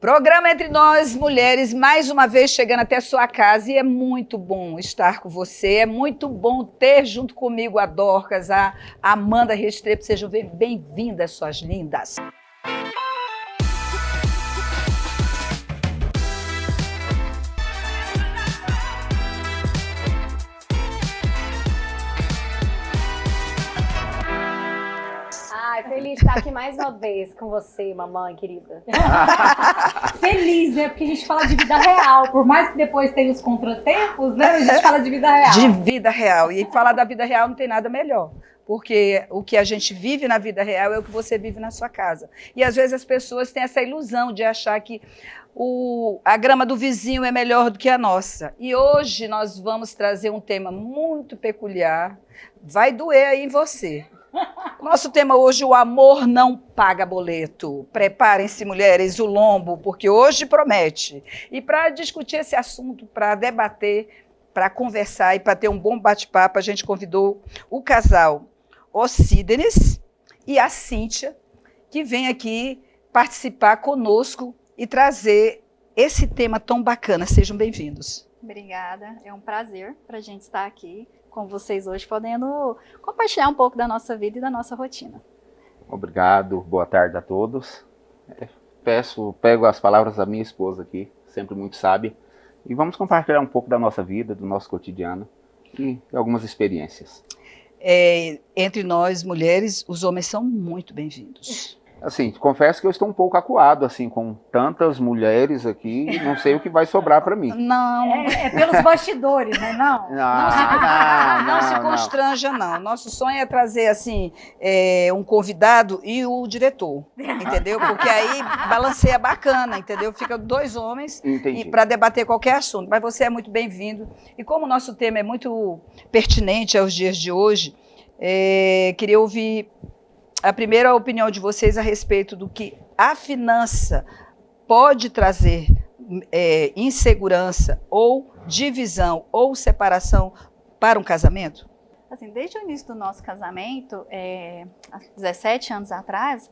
Programa Entre Nós Mulheres, mais uma vez chegando até a sua casa, e é muito bom estar com você, é muito bom ter junto comigo a Dorcas, a Amanda Restrepo. Sejam bem-vindas, suas lindas. Feliz de estar aqui mais uma vez com você, mamãe querida. Feliz, né? Porque a gente fala de vida real. Por mais que depois tenha os contratempos, né? A gente fala de vida real. De vida real. E falar da vida real não tem nada melhor. Porque o que a gente vive na vida real é o que você vive na sua casa. E às vezes as pessoas têm essa ilusão de achar que a grama do vizinho é melhor do que a nossa. E hoje nós vamos trazer um tema muito peculiar. Vai doer aí em você. Nosso tema hoje, o amor não paga boleto. Preparem-se, mulheres, o lombo, porque hoje promete. E para discutir esse assunto, para debater, para conversar e para ter um bom bate-papo, a gente convidou o casal Ocídenes e a Cíntia, que vem aqui participar conosco e trazer esse tema tão bacana. Sejam bem-vindos. Obrigada, é um prazer para a gente estar aqui com vocês hoje, podendo compartilhar um pouco da nossa vida e da nossa rotina. Obrigado, boa tarde a todos. Pego as palavras da minha esposa aqui, sempre muito sábia, e vamos compartilhar um pouco da nossa vida, do nosso cotidiano e algumas experiências. Entre nós, mulheres, os homens são muito bem-vindos. Assim, confesso que eu estou um pouco acuado, assim, com tantas mulheres aqui, não sei o que vai sobrar para mim. Não. É pelos bastidores, né? Não se constranja, não. Nosso sonho é trazer, assim, um convidado e o diretor, entendeu? Porque aí balanceia bacana, entendeu? Fica dois homens para debater qualquer assunto. Mas você é muito bem-vindo. E como o nosso tema é muito pertinente aos dias de hoje, queria ouvir a primeira opinião de vocês a respeito do que a finança pode trazer insegurança ou divisão ou separação para um casamento? Assim, desde o início do nosso casamento, há 17 anos atrás,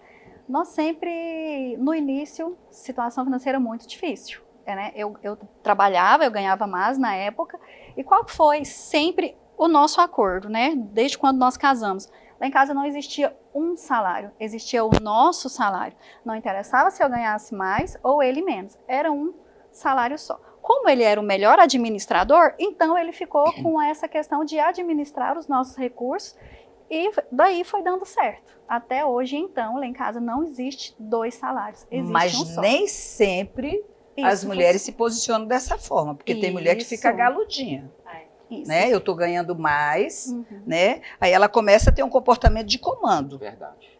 nós sempre, no início, situação financeira muito difícil. Né? Eu trabalhava, eu ganhava mais na época, e qual foi sempre o nosso acordo, né? Desde quando nós casamos? Lá em casa não existia um salário, existia o nosso salário. Não interessava se eu ganhasse mais ou ele menos, era um salário só. Como ele era o melhor administrador, então ele ficou com essa questão de administrar os nossos recursos e daí foi dando certo. Até hoje, então, lá em casa não existe dois salários, existe Mas um só. nem sempre as mulheres se posicionam dessa forma, porque tem mulher que fica galudinha. Né? Eu estou ganhando mais, né? Aí ela começa a ter um comportamento de comando. Verdade.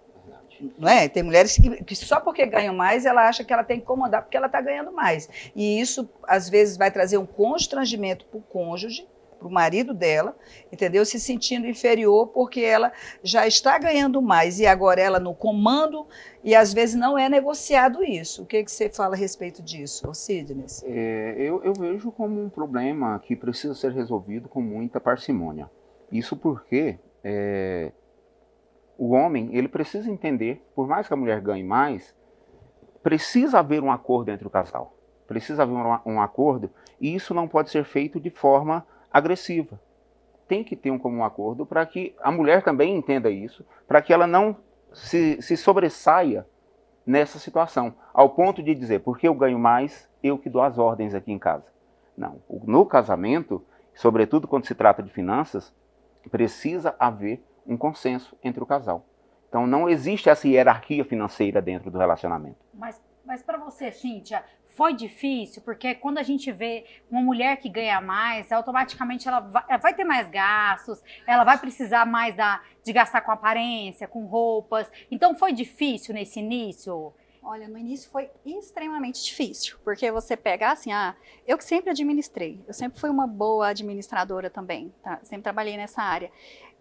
Não é? Tem mulheres que só porque ganham mais, ela acha que ela tem que comandar porque ela está ganhando mais. E isso, às vezes, vai trazer um constrangimento para o cônjuge, para o marido dela, entendeu? Se sentindo inferior porque ela já está ganhando mais e agora ela no comando e às vezes não é negociado isso. O que você fala a respeito disso, Ocídenes? Eu vejo como um problema que precisa ser resolvido com muita parcimônia. Isso porque o homem, ele precisa entender, por mais que a mulher ganhe mais, precisa haver um acordo entre o casal. Precisa haver um acordo e isso não pode ser feito de forma agressiva. Tem que ter um comum acordo para que a mulher também entenda isso, para que ela não se sobressaia nessa situação, ao ponto de dizer, porque eu ganho mais, eu que dou as ordens aqui em casa. Não, no casamento, sobretudo quando se trata de finanças, precisa haver um consenso entre o casal. Então não existe essa hierarquia financeira dentro do relacionamento. Mas para você, Cíntia, foi difícil? Porque quando a gente vê uma mulher que ganha mais, automaticamente ela vai ter mais gastos, ela vai precisar mais de gastar com aparência, com roupas. Então foi difícil nesse início? Olha, no início foi extremamente difícil, porque você pega assim, eu que sempre administrei, eu sempre fui uma boa administradora também, tá? Sempre trabalhei nessa área.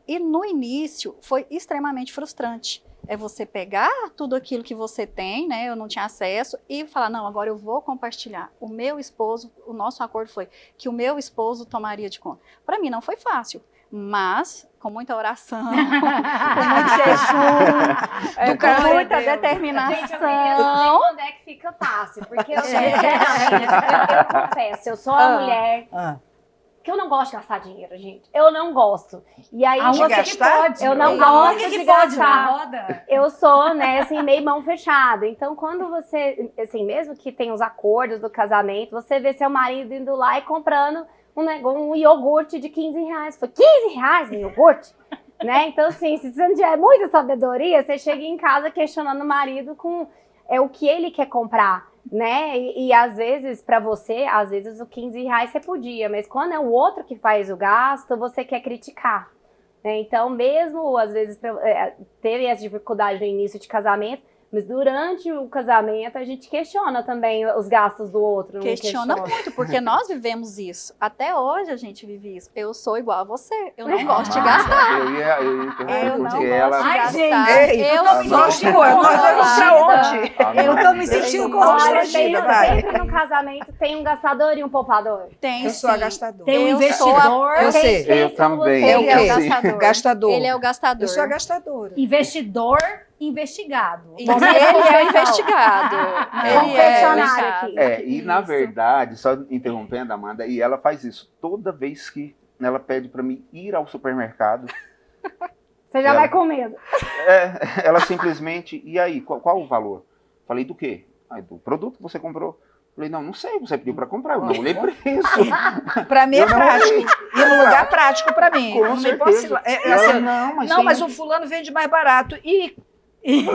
E no início foi extremamente frustrante. É você pegar tudo aquilo que você tem, né? Eu não tinha acesso, e falar, não, agora eu vou compartilhar. O meu esposo, o nosso acordo foi que o meu esposo tomaria de conta. Para mim não foi fácil, Mas com muita oração, com muito jejum, com muita determinação. Gente, eu queria saber quando é que fica fácil, porque eu, sinceramente, eu confesso, eu sou uma mulher que eu não gosto de gastar dinheiro, gente. Eu não gosto. E aí, eu não gosto de gastar. Eu sou, né, assim, meio mão fechada. Então, quando você, assim, mesmo que tenha os acordos do casamento, você vê seu marido indo lá e comprando um iogurte de R$15. Foi R$15 no iogurte? Né? Então, assim, se você não tiver muita sabedoria, você chega em casa questionando o marido com o que ele quer comprar, né? E às vezes, para você, às vezes o R$15 você podia, mas quando é o outro que faz o gasto, você quer criticar, né? Então, mesmo, às vezes, teve essa dificuldade no início de casamento, mas durante o casamento a gente questiona também os gastos do outro. Questiona muito, porque nós vivemos isso. Até hoje a gente vive isso. Eu sou igual a você. Eu não gosto de gastar. Eu ia Eu não gosto de ela... gastar. Eu nós vamos pra onde? Eu tô me sentindo constrangida. Sempre no casamento tem um gastador e um poupador. Tem, eu sou a gastadora. Tem um investidor. Eu sei. Eu também. Ele é o Eu sei. gastador. Gastador. Ele é o gastador. Eu sou a gastadora. Investidor investigado. Ele é investigado. Ele é E na verdade, só interrompendo, Amanda, e ela faz isso toda vez que ela pede para mim ir ao supermercado. Você já vai com medo. Ela simplesmente, e aí, qual o valor? Falei, do quê? Do produto que você comprou. Falei, não sei, você pediu para comprar, eu não olhei preço. Para mim é prático. Ir num lugar prático para mim. Com certeza. Mas o fulano vende mais barato.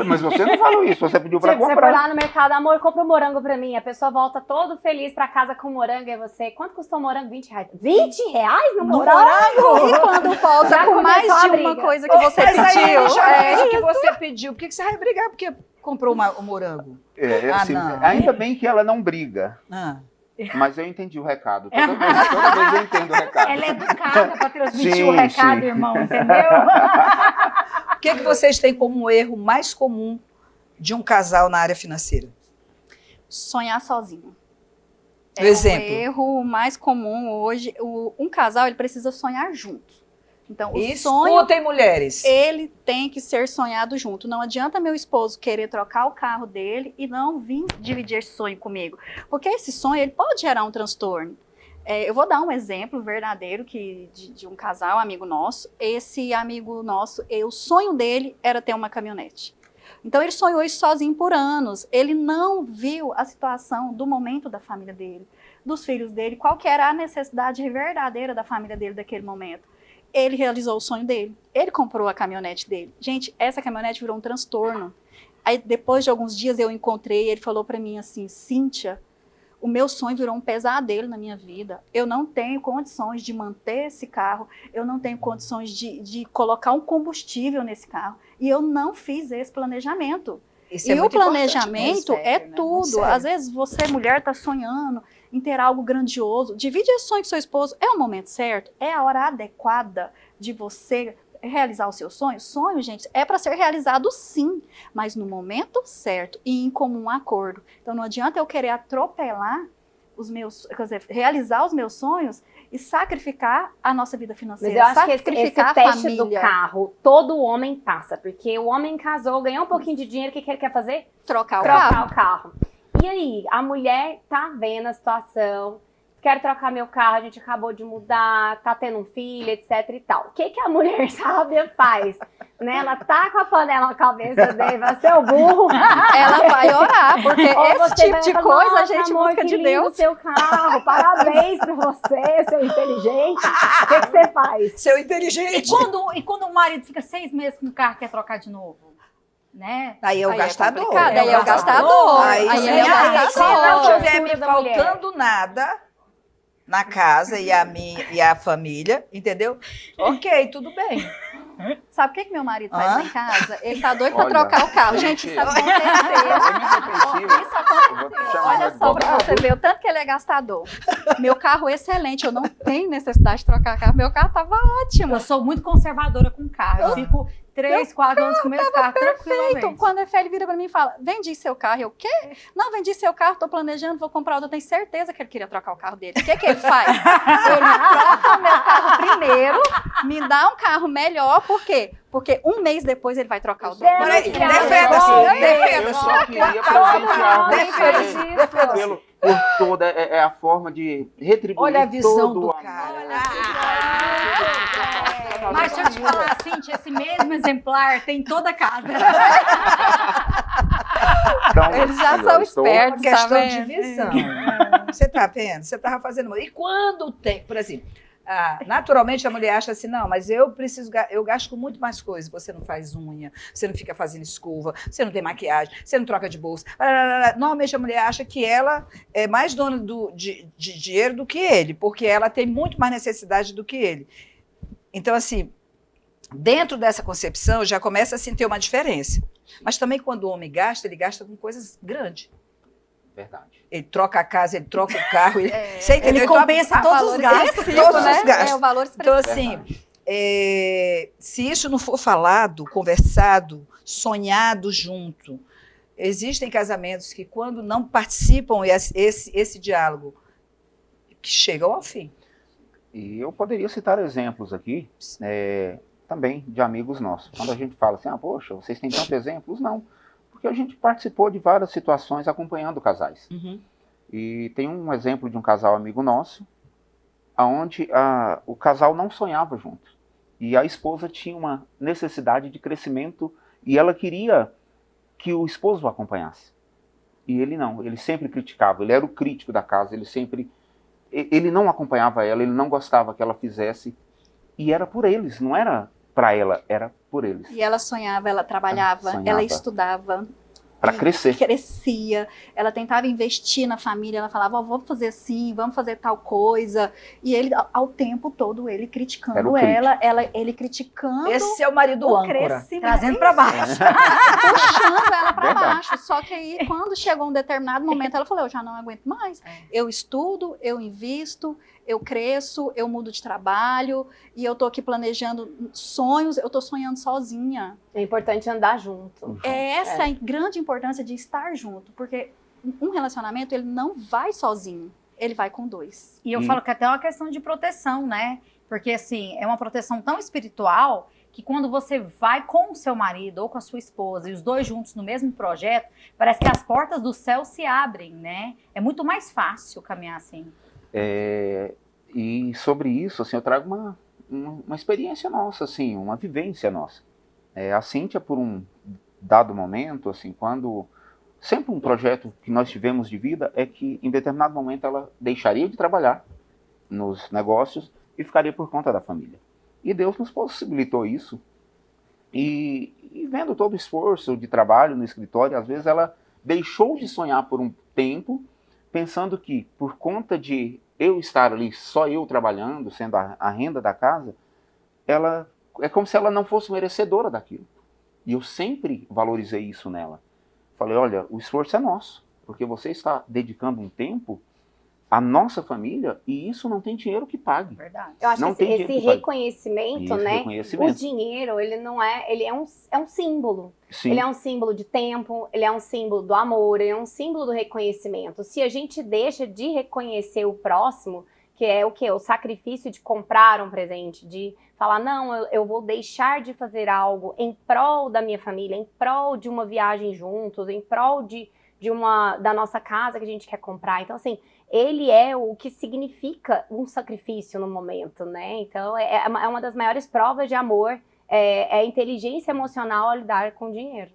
Mas você não falou isso, você pediu pra comprar. Você foi lá no mercado, amor, compra um morango pra mim. A pessoa volta todo feliz pra casa com morango. E você, quanto custou o morango? R$20. R$20 no morango? E quando volta com mais de uma coisa que você pediu? O que você pediu. Por que você vai brigar? Porque comprou o morango. Assim, ainda bem que ela não briga. Mas eu entendi o recado. Toda vez eu entendo o recado. Ela é educada para transmitir o recado, irmão, entendeu? O que vocês têm como um erro mais comum de um casal na área financeira? Sonhar sozinho. Exemplo. O erro mais comum hoje, um casal ele precisa sonhar junto. Então, o sonho, escutem, mulheres. Ele tem que ser sonhado junto. Não adianta meu esposo querer trocar o carro dele e não vir dividir esse sonho comigo. Porque esse sonho ele pode gerar um transtorno. Eu vou dar um exemplo verdadeiro de um casal, amigo nosso. Esse amigo nosso, o sonho dele era ter uma caminhonete. Então, ele sonhou isso sozinho por anos. Ele não viu a situação do momento da família dele, dos filhos dele, qual que era a necessidade verdadeira da família dele daquele momento. Ele realizou o sonho dele. Ele comprou a caminhonete dele. Gente, essa caminhonete virou um transtorno. Aí, depois de alguns dias, eu encontrei, ele falou para mim assim, Cíntia, o meu sonho virou um pesadelo na minha vida. Eu não tenho condições de manter esse carro, eu não tenho condições de colocar um combustível nesse carro. E eu não fiz esse planejamento. Isso e o planejamento mesmo, é tudo. Às vezes você, mulher, está sonhando em ter algo grandioso. Divide esse sonho com seu esposo. É o momento certo? É a hora adequada de você realizar o seu sonho? Sonho, gente, é para ser realizado sim, mas no momento certo e em comum acordo. Então não adianta eu querer atropelar os meus, quer dizer, realizar os meus sonhos e sacrificar a nossa vida financeira. Mas eu acho que esse teste do carro, todo homem passa, porque o homem casou, ganhou um pouquinho de dinheiro, o que ele quer fazer? Trocar o carro. E aí, a mulher tá vendo a situação, quero trocar meu carro, a gente acabou de mudar, tá tendo um filho, etc e tal. O que a mulher sábia faz? Né? Ela tá com a panela na cabeça dele, vai ser o burro. Ela vai orar, porque esse tipo de coisa a gente busca de Deus. Seu carro, parabéns pra você, seu inteligente. O que você faz? Seu inteligente. E quando o marido fica 6 meses com o carro e quer trocar de novo? Né? Aí é o gastador. Aí é o gastador. Aí é o gastador. Se não tiver me faltando nada na casa e a família, entendeu? Ok, tudo bem. Sabe o que meu marido faz lá em casa? Ele tá doido pra trocar o carro. Gente, isso aconteceu. Isso aconteceu. Olha só pra você ver o tanto que ele é gastador. Meu carro excelente, eu não tenho necessidade de trocar carro, meu carro estava ótimo. Eu sou muito conservadora com carro, eu fico 3, 4 anos com o mesmo carro, tranquilamente. Quando a Efélia vira para mim e fala, vendi seu carro, eu, o quê? Não, vendi seu carro, tô planejando, vou comprar outro, eu tenho certeza que ele queria trocar o carro dele. O que ele faz? Ele troca o meu carro primeiro, me dá um carro melhor, por quê? Porque um mês depois ele vai trocar o dele. Defenda-se. Eu só queria presentear você por toda a forma de retribuir. Olha a visão todo do o amor. cara. Mas deixa eu te falar, Cíntia, esse mesmo exemplar tem em toda a casa. Então, Eles já são espertos, Uma questão tá de vendo? visão. Você tá vendo? Você estava fazendo... E quando tem, por exemplo, naturalmente a mulher acha assim, não, mas eu gasto com muito mais coisas. Você não faz unha, você não fica fazendo escova, você não tem maquiagem, você não troca de bolsa. Normalmente a mulher acha que ela é mais dona de dinheiro do que ele, porque ela tem muito mais necessidade do que ele. Então, assim, dentro dessa concepção já começa a ter uma diferença. Mas também quando o homem gasta, ele gasta com coisas grandes. Verdade. Ele troca a casa, ele troca o carro, Ele compensa todos os gastos. Todos os gastos. O valor Então, expressivo. assim, se isso não for falado, conversado, sonhado junto, existem casamentos que quando não participam esse diálogo, que chegam ao fim. E eu poderia citar exemplos aqui, também de amigos nossos. Quando a gente fala assim, poxa, vocês têm tantos exemplos? Não, porque a gente participou de várias situações acompanhando casais. Uhum. E tem um exemplo de um casal amigo nosso, onde o casal não sonhava junto. E a esposa tinha uma necessidade de crescimento e ela queria que o esposo o acompanhasse. E ele não, ele sempre criticava, ele era o crítico da casa, ele não acompanhava ela, ele não gostava que ela fizesse. E era por eles, não era para ela, era por eles. E ela sonhava, ela trabalhava, ela estudava. Para crescer. Crescia, ela tentava investir na família, ela falava, vamos fazer assim, vamos fazer tal coisa. E ele, ao tempo todo, ele criticando ela, ele criticando. Esse é o marido âncora. Trazendo para baixo. Puxando ela para baixo. Só que aí, quando chegou um determinado momento, ela falou, eu já não aguento mais. Eu estudo, eu invisto, eu cresço, eu mudo de trabalho, e eu tô aqui planejando sonhos, eu tô sonhando sozinha. É importante andar junto. É essa a grande importância de estar junto, porque um relacionamento, ele não vai sozinho, ele vai com dois. E eu falo que até é uma questão de proteção, né? Porque, assim, é uma proteção tão espiritual que quando você vai com o seu marido ou com a sua esposa e os dois juntos no mesmo projeto, parece que as portas do céu se abrem, né? É muito mais fácil caminhar assim. E sobre isso, assim, eu trago uma experiência nossa, assim, uma vivência nossa. A Cíntia, por um dado momento, assim, sempre um projeto que nós tivemos de vida é que, em determinado momento, ela deixaria de trabalhar nos negócios e ficaria por conta da família. E Deus nos possibilitou isso. E vendo todo o esforço de trabalho no escritório, às vezes ela deixou de sonhar por um tempo, pensando que, por conta de eu estar ali, só eu trabalhando, sendo a renda da casa, é como se ela não fosse merecedora daquilo. E eu sempre valorizei isso nela. Falei, olha, o esforço é nosso, porque você está dedicando um tempo à nossa família e isso não tem dinheiro que pague. Verdade. Eu acho não que tem esse reconhecimento, isso, né? reconhecimento. O dinheiro, ele não é, ele é um símbolo. Sim. Ele é um símbolo de tempo, ele é um símbolo do amor, ele é um símbolo do reconhecimento. Se a gente deixa de reconhecer o próximo, que é o quê? O sacrifício de comprar um presente, de falar, não, eu vou deixar de fazer algo em prol da minha família, em prol de uma viagem juntos, em prol da nossa casa que a gente quer comprar. Então, assim, ele é o que significa um sacrifício no momento, né? Então, é uma das maiores provas de amor, é a inteligência emocional ao lidar com o dinheiro.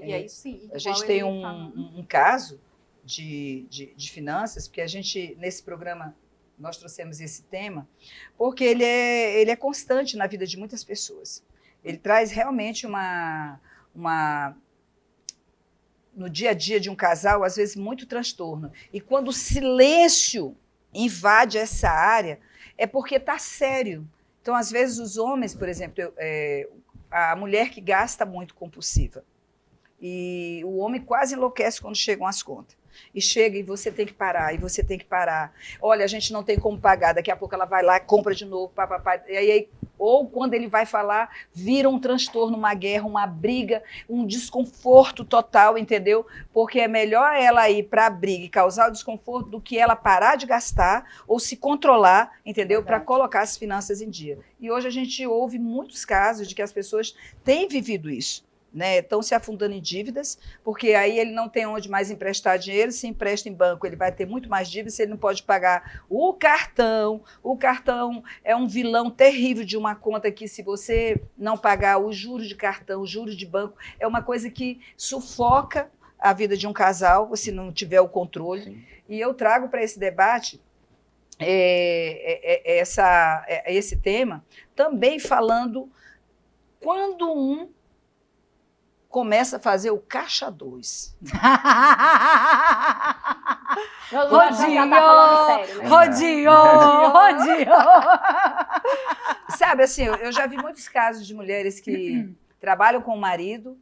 E aí, sim, a gente tem um caso de finanças, porque a gente, nesse programa, nós trouxemos esse tema, porque ele é constante na vida de muitas pessoas. Ele traz realmente no dia a dia de um casal, às vezes, muito transtorno. E quando o silêncio invade essa área, é porque está sério. Então, às vezes, os homens, por exemplo, a mulher que gasta muito compulsiva, e o homem quase enlouquece quando chegam as contas. E chega e você tem que parar, e você tem que parar. Olha, a gente não tem como pagar, daqui a pouco ela vai lá, compra de novo, papapá. E aí, ou quando ele vai falar, vira um transtorno, uma guerra, uma briga, um desconforto total, entendeu? Porque é melhor ela ir para a briga e causar o desconforto do que ela parar de gastar ou se controlar, entendeu? Para colocar as finanças em dia. E hoje a gente ouve muitos casos de que as pessoas têm vivido isso. Né, estão se afundando em dívidas, porque aí ele não tem onde mais emprestar dinheiro, se empresta em banco, ele vai ter muito mais dívidas, se ele não pode pagar o cartão é um vilão terrível de uma conta que, se você não pagar os juros de cartão, os juros de banco, é uma coisa que sufoca a vida de um casal, se não tiver o controle. Sim. E eu trago para esse debate esse tema, também falando quando começa a fazer o caixa 2. Rodinho! Sabe, assim, eu já vi muitos casos de mulheres que trabalham com o marido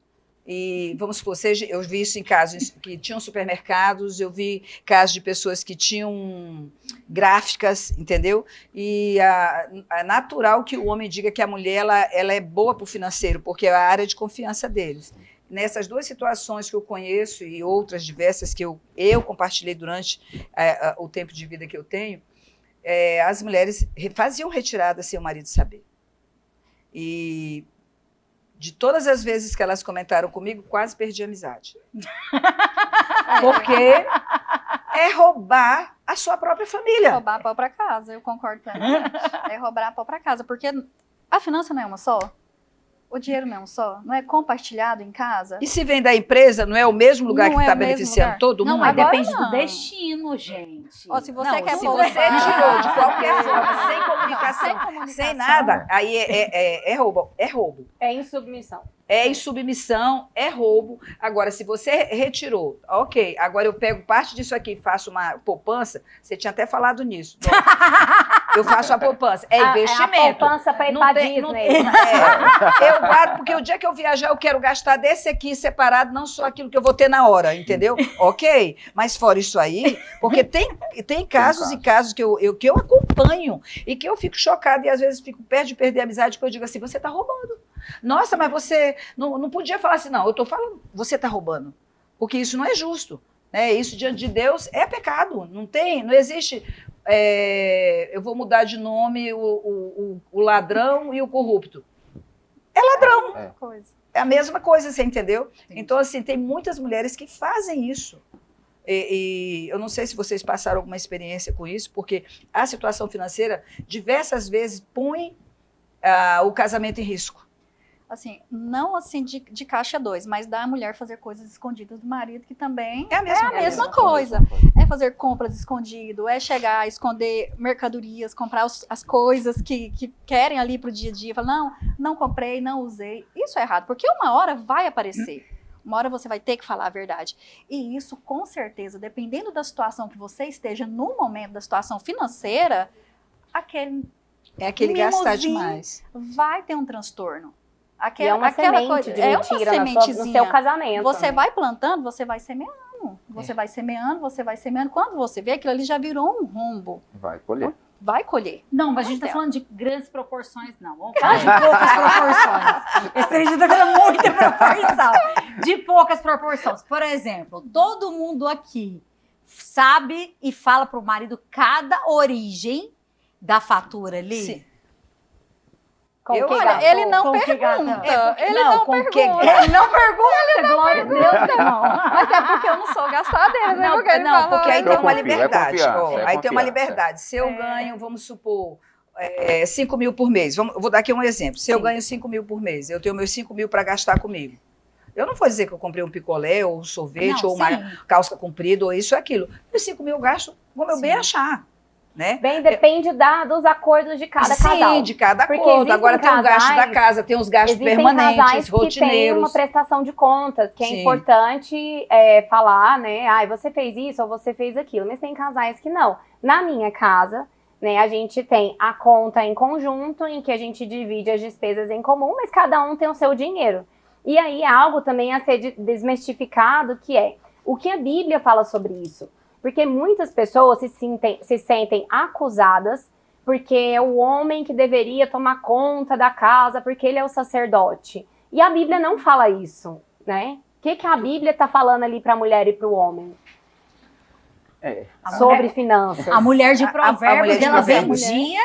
e, vamos supor, eu vi isso em casos que tinham supermercados, eu vi casos de pessoas que tinham gráficas, entendeu? E é natural que o homem diga que a mulher ela é boa para o financeiro, porque é a área de confiança deles. Nessas duas situações que eu conheço e outras diversas que eu compartilhei durante o tempo de vida que eu tenho, as mulheres faziam retirada sem o marido saber. E de todas as vezes que elas comentaram comigo, quase perdi a amizade. Porque é roubar a sua própria família. Roubar a própria casa, eu concordo plenamente. É roubar a própria casa, porque a finança não é uma só. O dinheiro não é um só, não é compartilhado em casa. E se vem da empresa, não é o mesmo lugar que está beneficiando todo mundo? Não, mas depende do destino, gente. Ó, se você quer se você tirou de qualquer forma, sem comunicação, sem nada, aí é roubo. É roubo. É insubmissão. É insubmissão, é roubo. Agora, se você retirou, ok, agora eu pego parte disso aqui e faço uma poupança, você tinha até falado nisso. Eu faço a poupança. É investimento. A poupança para ir para Disney. Eu guardo, porque o dia que eu viajar, eu quero gastar desse aqui separado, não só aquilo que eu vou ter na hora, entendeu? Ok, mas fora isso aí, porque tem casos e casos que eu acompanho e que eu fico chocada e às vezes fico perto de perder a amizade, porque eu digo assim, você está roubando. Nossa, mas você não podia falar assim, não, eu estou falando, você está roubando, porque isso não é justo, né? Isso diante de Deus é pecado, não existe, eu vou mudar de nome o ladrão e o corrupto. É ladrão, é a mesma coisa, você entendeu? Então, assim, tem muitas mulheres que fazem isso. E eu não sei se vocês passaram alguma experiência com isso, porque a situação financeira, diversas vezes, põe o casamento em risco. Assim, não assim de caixa 2, mas da mulher fazer coisas escondidas do marido, que também é a mesma coisa. É fazer compras escondido, é chegar a esconder mercadorias, comprar as coisas que querem ali pro dia a dia. Falar, não comprei, não usei. Isso é errado, porque uma hora vai aparecer. Uma hora você vai ter que falar a verdade. E isso, com certeza, dependendo da situação que você esteja no momento da situação financeira, aquele gastar demais. Vai ter um transtorno. É uma semente de mentira no seu casamento. Você vai plantando, você vai semeando. Você vai semeando, você vai semeando. Quando você vê, aquilo ali já virou um rombo. Vai colher. Vai colher. Não, mas a gente tá falando de grandes proporções, não. Vamos falar de poucas proporções. Esse trem tá dando muita proporção. De poucas proporções. Por exemplo, todo mundo aqui sabe e fala pro marido cada origem da fatura ali? Sim. Ele não pergunta. Ele não pergunta, glória a Deus, irmão. Mas é porque eu não sou gastadeira, né? Porque aí tem uma liberdade. Aí tem uma liberdade. Se eu ganho, vamos supor, 5 mil por mês. Eu vou dar aqui um exemplo. Se eu ganho 5 mil por mês, eu tenho meus 5 mil para gastar comigo. Eu não vou dizer que eu comprei um picolé, ou um sorvete, ou uma calça comprida, ou isso ou aquilo. Os 5 mil eu gasto como eu bem achar. Né? Bem, depende dos acordos de cada casal. Sim, de cada acordo. Agora tem o gasto da casa, tem os gastos permanentes, rotineiros. Que tem uma prestação de contas, que é importante falar, né? Você fez isso ou você fez aquilo. Mas tem casais que não. Na minha casa, né, a gente tem a conta em conjunto, em que a gente divide as despesas em comum, mas cada um tem o seu dinheiro. E aí é algo também a ser desmistificado, que O que a Bíblia fala sobre isso? Porque muitas pessoas se sentem acusadas porque é o homem que deveria tomar conta da casa, porque ele é o sacerdote. E a Bíblia não fala isso, né? O que a Bíblia está falando ali para a mulher e para o homem? Sobre finanças. A mulher de Provérbios, mulher de ela Provérbios. vendia,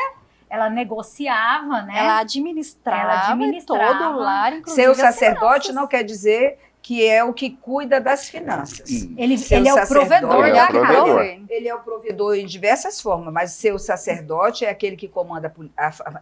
ela negociava, né? Ela administrava todo o lar, inclusive Ser o as sacerdote finanças. não quer dizer que é o que cuida das finanças. Ele Ser é o sacerdote- provedor Ele é da o provedor. casa. Ele é o provedor em diversas formas, mas ser o sacerdote é aquele que comanda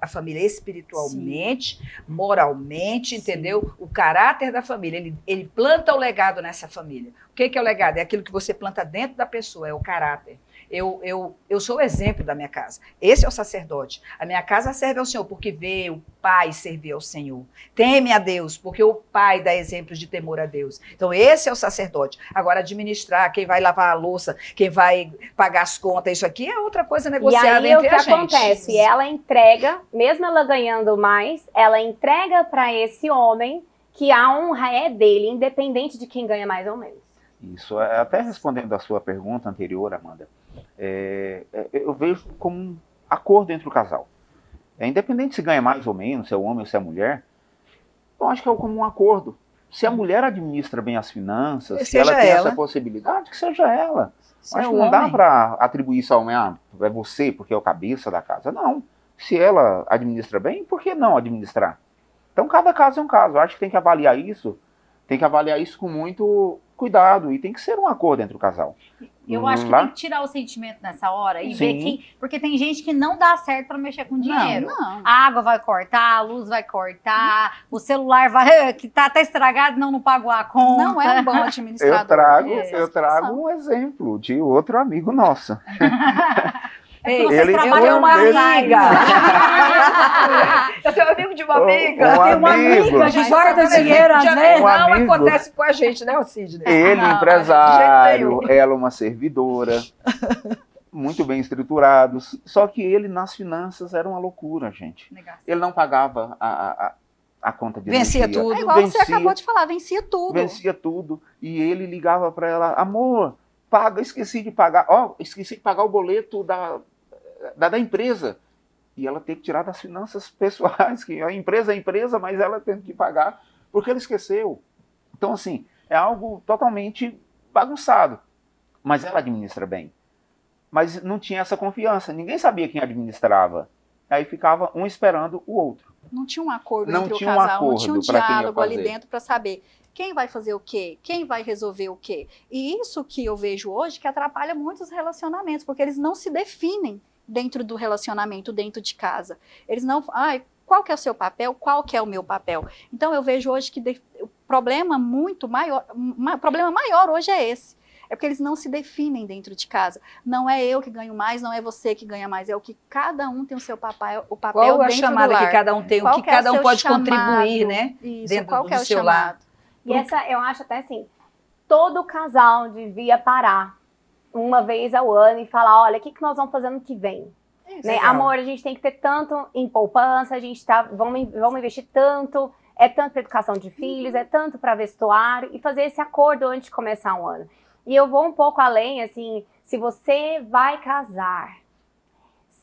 a família espiritualmente, moralmente, entendeu? O caráter da família. Ele planta o legado nessa família. O que é o legado? É aquilo que você planta dentro da pessoa, é o caráter. Eu sou o exemplo da minha casa. Esse é o sacerdote. A minha casa serve ao Senhor, porque vê o pai servir ao Senhor. Teme a Deus, porque o pai dá exemplos de temor a Deus. Então, esse é o sacerdote. Agora, administrar, quem vai lavar a louça, quem vai pagar as contas, isso aqui é outra coisa E negociada aí o entre que a gente. acontece? Ela entrega, mesmo ela ganhando mais, ela entrega para esse homem que a honra é dele, independente de quem ganha mais ou menos. Isso, até respondendo a sua pergunta anterior, Amanda, eu vejo como um acordo entre o casal. Independente se ganha mais ou menos, se é o homem ou se é a mulher, eu acho que é como um acordo. Se a mulher administra bem as finanças, Que se ela seja tem ela. essa possibilidade, que seja ela. Se Acho é que o não dá homem. para atribuir isso ao homem, é você porque é o cabeça da casa. Não. Se ela administra bem, por que não administrar? Então, cada caso é um caso. Eu acho que tem que avaliar isso com muito cuidado e tem que ser um acordo entre o casal. Eu acho que Lá? tem que tirar o sentimento nessa hora e Sim. ver quem. Porque tem gente que não dá certo pra mexer com dinheiro. Não. A água vai cortar, a luz vai cortar, o celular vai. Que tá até estragado, não pagou a conta. Não é um bom administrador. Eu trago um exemplo de outro amigo nosso. É porque Ei, vocês ele- trabalham tenho uma com amiga. casais. Eu tenho amigo de uma Um amiga. Tem uma amiga que guarda dinheiro às vezes. Não amigo. acontece com a gente, né, Sidney? Ele, Não, empresário, de jeito nenhum. ela uma servidora, muito bem estruturados. Só que ele nas finanças era uma loucura, gente. Ele não pagava a conta de Vencia energia. tudo. É igual você acabou de falar, vencia tudo. Vencia tudo. E ele ligava para ela, amor, paga, esqueci de pagar o boleto da empresa. E ela tem que tirar das finanças pessoais, que a empresa é empresa, mas ela tem que pagar, porque ele esqueceu. Então, assim, é algo totalmente bagunçado. Mas ela administra bem. Mas não tinha essa confiança, ninguém sabia quem administrava. Aí ficava um esperando o outro. Não tinha um acordo Não entre tinha o um casal, não tinha um acordo pra quem ia diálogo ali fazer. dentro para saber quem vai fazer o quê, quem vai resolver o quê. E isso que eu vejo hoje que atrapalha muitos relacionamentos, porque eles não se definem dentro do relacionamento, dentro de casa. Eles não, qual que é o seu papel, qual que é o meu papel. Então eu vejo hoje que o problema maior hoje é esse. É porque eles não se definem dentro de casa. Não é eu que ganho mais, não é você que ganha mais. É o que cada um tem o seu papel, o papel Qual a dentro chamada do lar. que cada um tem, o Qual que que é o cada um seu pode chamado? contribuir, né? Isso, dentro qual do que é o seu chamado? lar. E essa, eu acho até assim, todo casal devia parar uma vez ao ano e falar, olha, o que nós vamos fazer ano que vem? Né? Legal. Amor, a gente tem que ter tanto em poupança, vamos investir tanto, é tanto para educação de filhos, é tanto para vestuário, e fazer esse acordo antes de começar um ano. E eu vou um pouco além, assim, se você vai casar,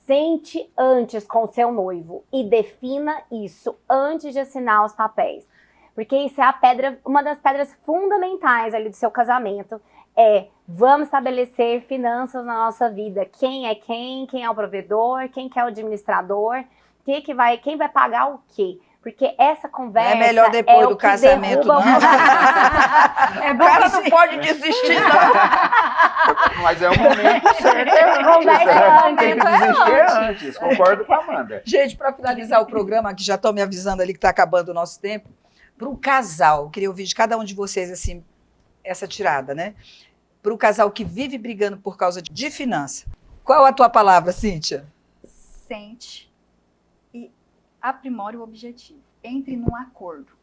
sente antes com o seu noivo e defina isso antes de assinar os papéis. Porque isso é uma das pedras fundamentais ali do seu casamento, vamos estabelecer finanças na nossa vida. Quem é o provedor, quem que é o administrador, quem vai pagar o quê? Porque essa conversa É melhor depois do casamento, derruba não. É O bom cara que não pode desistir, não. Mas é o momento certo. Conversa Tem que desistir antes. Concordo com a Amanda. Gente, para finalizar o programa, que já estão me avisando ali que está acabando o nosso tempo, para o casal, eu queria ouvir de cada um de vocês assim, essa tirada, né? Para o casal que vive brigando por causa de finança. Qual a tua palavra, Cíntia? Sente e aprimore o objetivo. Entre num acordo.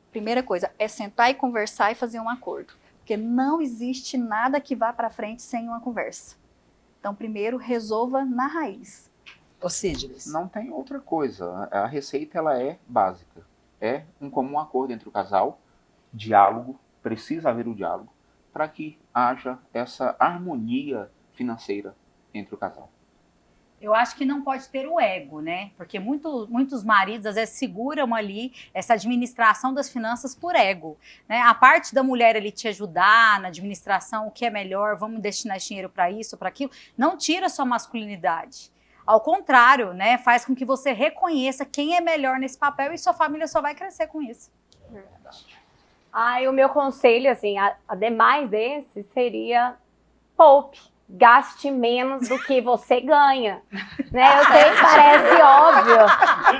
Primeira coisa é sentar e conversar e fazer um acordo. Porque não existe nada que vá para frente sem uma conversa. Então, primeiro, resolva na raiz. Ô, Sidney. Não tem outra coisa. A receita ela é básica. É um comum acordo entre o casal, diálogo, precisa haver o diálogo, para que haja essa harmonia financeira entre o casal? Eu acho que não pode ter o ego, né? Porque muitos maridos, às vezes, seguram ali essa administração das finanças por ego, né? A parte da mulher ali te ajudar na administração, o que é melhor, vamos destinar esse dinheiro para isso, para aquilo, não tira a sua masculinidade. Ao contrário, né? Faz com que você reconheça quem é melhor nesse papel e sua família só vai crescer com isso. E o meu conselho, assim, ademais desse, seria poupe. Gaste menos do que você ganha, né? Eu sei que parece óbvio,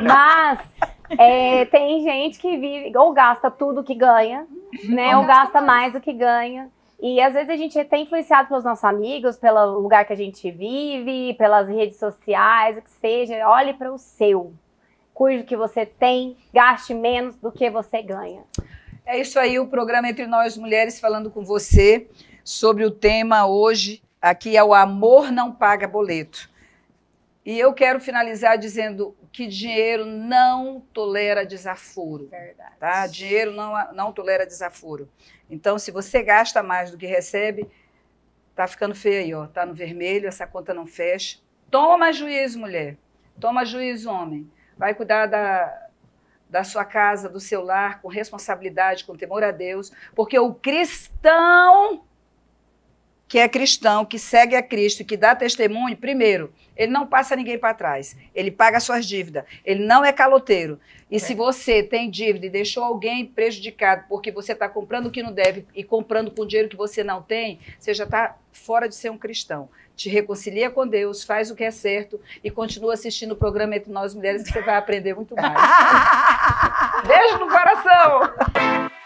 mas tem gente que vive ou gasta tudo que ganha, né? Ou gasta mais do que ganha. E às vezes a gente é até influenciado pelos nossos amigos, pelo lugar que a gente vive, pelas redes sociais, o que seja. Olhe para o seu, cuide do que você tem, gaste menos do que você ganha. É isso aí, o programa Entre Nós Mulheres, falando com você sobre o tema hoje. Aqui é o amor não paga boleto. E eu quero finalizar dizendo que dinheiro não tolera desaforo. Verdade. Tá? Dinheiro não tolera desaforo. Então, se você gasta mais do que recebe, tá ficando feio aí, ó. Tá no vermelho, essa conta não fecha. Toma juízo, mulher. Toma juízo, homem. Vai cuidar da sua casa, do seu lar, com responsabilidade, com temor a Deus. Porque o cristão que é cristão, que segue a Cristo, que dá testemunho, primeiro, ele não passa ninguém para trás, ele paga suas dívidas, ele não é caloteiro. E se você tem dívida e deixou alguém prejudicado porque você está comprando o que não deve e comprando com dinheiro que você não tem, você já está fora de ser um cristão. Te reconcilia com Deus, faz o que é certo e continua assistindo o programa Entre Nós Mulheres, que você vai aprender muito mais. Beijo no coração!